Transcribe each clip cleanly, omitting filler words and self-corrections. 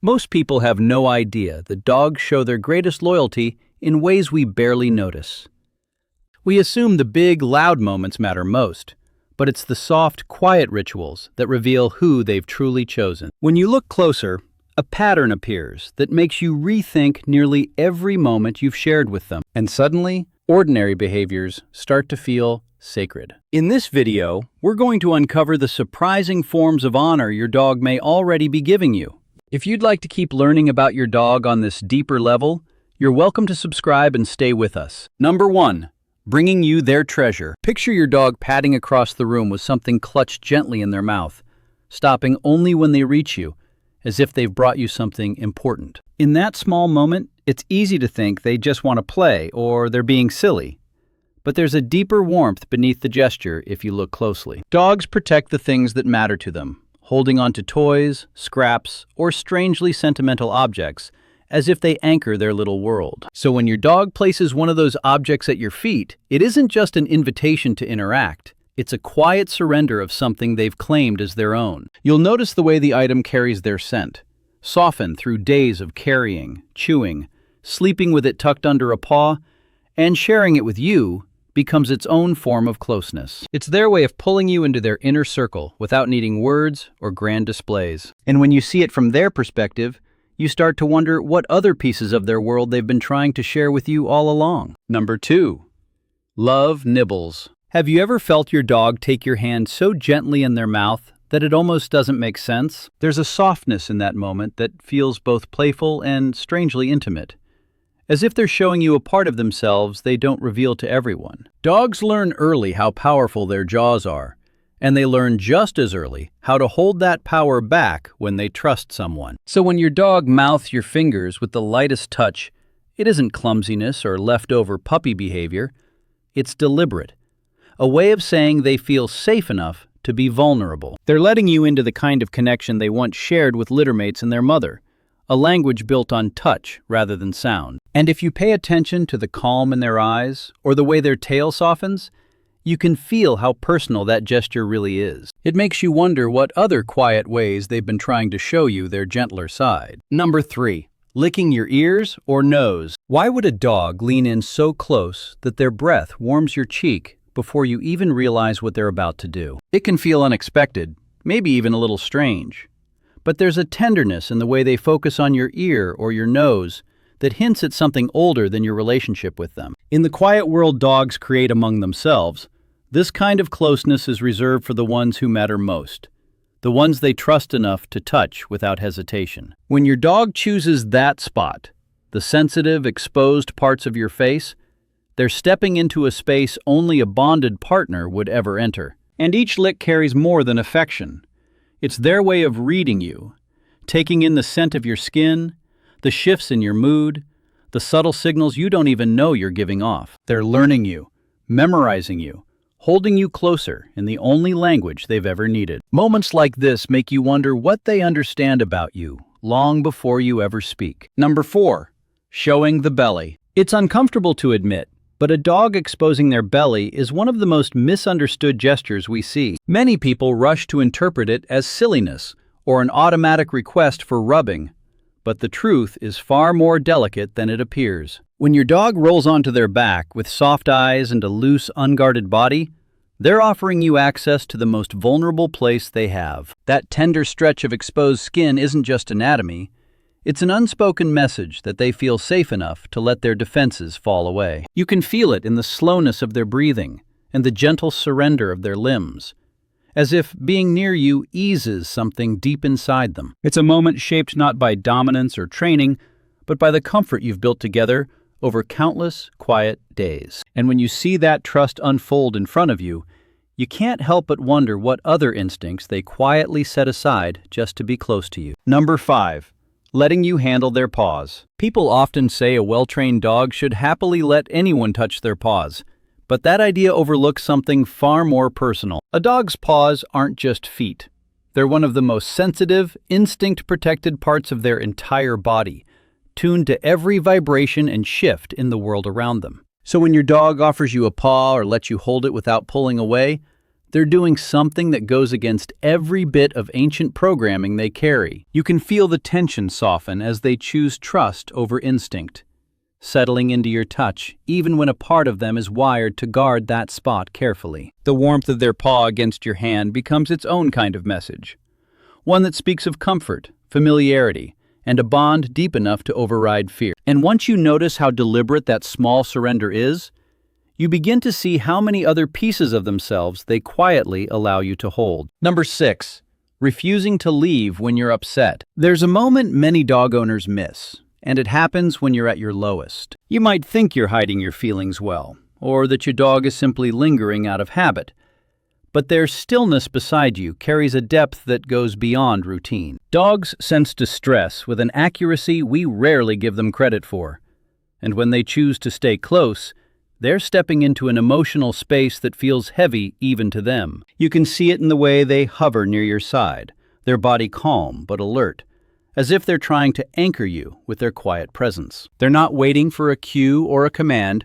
Most people have no idea that dogs show their greatest loyalty in ways we barely notice. We assume the big, loud moments matter most, but it's the soft, quiet rituals that reveal who they've truly chosen. When you look closer, a pattern appears that makes you rethink nearly every moment you've shared with them. And suddenly, ordinary behaviors start to feel sacred. In this video, we're going to uncover the surprising forms of honor your dog may already be giving you. If you'd like to keep learning about your dog on this deeper level, you're welcome to subscribe and stay with us. Number 1. Bringing you their treasure. Picture your dog padding across the room with something clutched gently in their mouth, stopping only when they reach you, as if they've brought you something important. In that small moment, it's easy to think they just want to play or they're being silly. But there's a deeper warmth beneath the gesture if you look closely. Dogs protect the things that matter to them, holding on to toys, scraps, or strangely sentimental objects, as if they anchor their little world. So when your dog places one of those objects at your feet, it isn't just an invitation to interact. It's a quiet surrender of something they've claimed as their own. You'll notice the way the item carries their scent, softened through days of carrying, chewing, sleeping with it tucked under a paw, and sharing it with you becomes its own form of closeness. It's their way of pulling you into their inner circle without needing words or grand displays. And when you see it from their perspective, you start to wonder what other pieces of their world they've been trying to share with you all along. Number 2. Love nibbles. Have you ever felt your dog take your hand so gently in their mouth that it almost doesn't make sense? There's a softness in that moment that feels both playful and strangely intimate, as if they're showing you a part of themselves they don't reveal to everyone. Dogs learn early how powerful their jaws are, and they learn just as early how to hold that power back when they trust someone. So when your dog mouths your fingers with the lightest touch, it isn't clumsiness or leftover puppy behavior. It's deliberate, a way of saying they feel safe enough to be vulnerable. They're letting you into the kind of connection they once shared with littermates and their mother, a language built on touch rather than sound. And if you pay attention to the calm in their eyes or the way their tail softens, you can feel how personal that gesture really is. It makes you wonder what other quiet ways they've been trying to show you their gentler side. Number 3. Licking your ears or nose. Why would a dog lean in so close that their breath warms your cheek before you even realize what they're about to do? It can feel unexpected, maybe even a little strange. But there's a tenderness in the way they focus on your ear or your nose that hints at something older than your relationship with them. In the quiet world dogs create among themselves, this kind of closeness is reserved for the ones who matter most, the ones they trust enough to touch without hesitation. When your dog chooses that spot, the sensitive, exposed parts of your face, they're stepping into a space only a bonded partner would ever enter. And each lick carries more than affection. It's their way of reading you, taking in the scent of your skin, the shifts in your mood, the subtle signals you don't even know you're giving off. They're learning you, memorizing you, holding you closer in the only language they've ever needed. Moments like this make you wonder what they understand about you long before you ever speak. Number 4. Showing the belly. It's uncomfortable to admit, but a dog exposing their belly is one of the most misunderstood gestures we see. Many people rush to interpret it as silliness or an automatic request for rubbing, but the truth is far more delicate than it appears. When your dog rolls onto their back with soft eyes and a loose, unguarded body, they're offering you access to the most vulnerable place they have. That tender stretch of exposed skin isn't just anatomy. It's an unspoken message that they feel safe enough to let their defenses fall away. You can feel it in the slowness of their breathing and the gentle surrender of their limbs, as if being near you eases something deep inside them. It's a moment shaped not by dominance or training, but by the comfort you've built together over countless quiet days. And when you see that trust unfold in front of you, you can't help but wonder what other instincts they quietly set aside just to be close to you. Number 5. Letting you handle their paws. People often say a well-trained dog should happily let anyone touch their paws, but that idea overlooks something far more personal. A dog's paws aren't just feet. They're one of the most sensitive, instinct-protected parts of their entire body, tuned to every vibration and shift in the world around them. So when your dog offers you a paw or lets you hold it without pulling away, They're doing something that goes against every bit of ancient programming they carry. You can feel the tension soften as they choose trust over instinct, settling into your touch, even when a part of them is wired to guard that spot carefully. The warmth of their paw against your hand becomes its own kind of message, one that speaks of comfort, familiarity, and a bond deep enough to override fear. And once you notice how deliberate that small surrender is, you begin to see how many other pieces of themselves they quietly allow you to hold. Number 6. Refusing to leave when you're upset. There's a moment many dog owners miss, and it happens when you're at your lowest. You might think you're hiding your feelings well, or that your dog is simply lingering out of habit. But their stillness beside you carries a depth that goes beyond routine. Dogs sense distress with an accuracy we rarely give them credit for. And when they choose to stay close, they're stepping into an emotional space that feels heavy even to them. You can see it in the way they hover near your side, their body calm but alert, as if they're trying to anchor you with their quiet presence. They're not waiting for a cue or a command.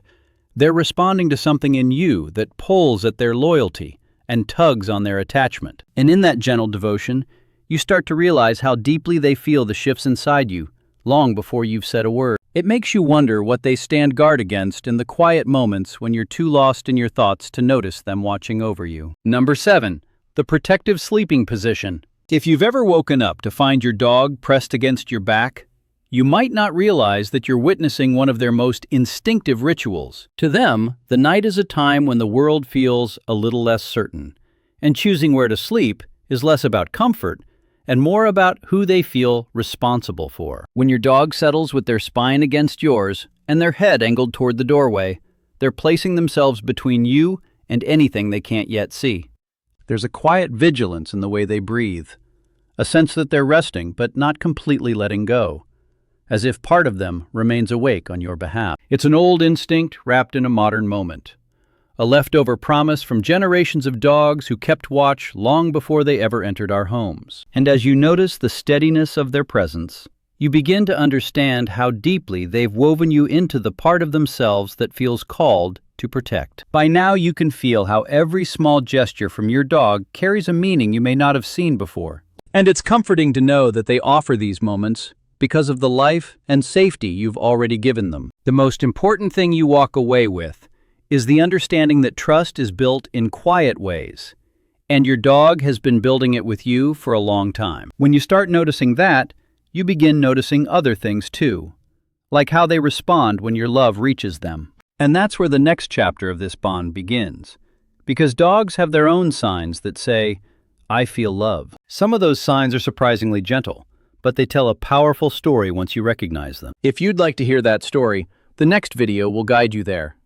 They're responding to something in you that pulls at their loyalty and tugs on their attachment. And in that gentle devotion, you start to realize how deeply they feel the shifts inside you, long before you've said a word. It makes you wonder what they stand guard against in the quiet moments when you're too lost in your thoughts to notice them watching over you. Number 7. The protective sleeping position. If you've ever woken up to find your dog pressed against your back, you might not realize that you're witnessing one of their most instinctive rituals. To them, the night is a time when the world feels a little less certain, and choosing where to sleep is less about comfort and more about who they feel responsible for. When your dog settles with their spine against yours and their head angled toward the doorway, they're placing themselves between you and anything they can't yet see. There's a quiet vigilance in the way they breathe, a sense that they're resting but not completely letting go, as if part of them remains awake on your behalf. It's an old instinct wrapped in a modern moment, a leftover promise from generations of dogs who kept watch long before they ever entered our homes. And as you notice the steadiness of their presence, you begin to understand how deeply they've woven you into the part of themselves that feels called to protect. By now you can feel how every small gesture from your dog carries a meaning you may not have seen before. And it's comforting to know that they offer these moments because of the life and safety you've already given them. The most important thing you walk away with is the understanding that trust is built in quiet ways, and your dog has been building it with you for a long time. When you start noticing that, you begin noticing other things too, like how they respond when your love reaches them. And that's where the next chapter of this bond begins, because dogs have their own signs that say, "I feel love." Some of those signs are surprisingly gentle, but they tell a powerful story once you recognize them. If you'd like to hear that story, the next video will guide you there.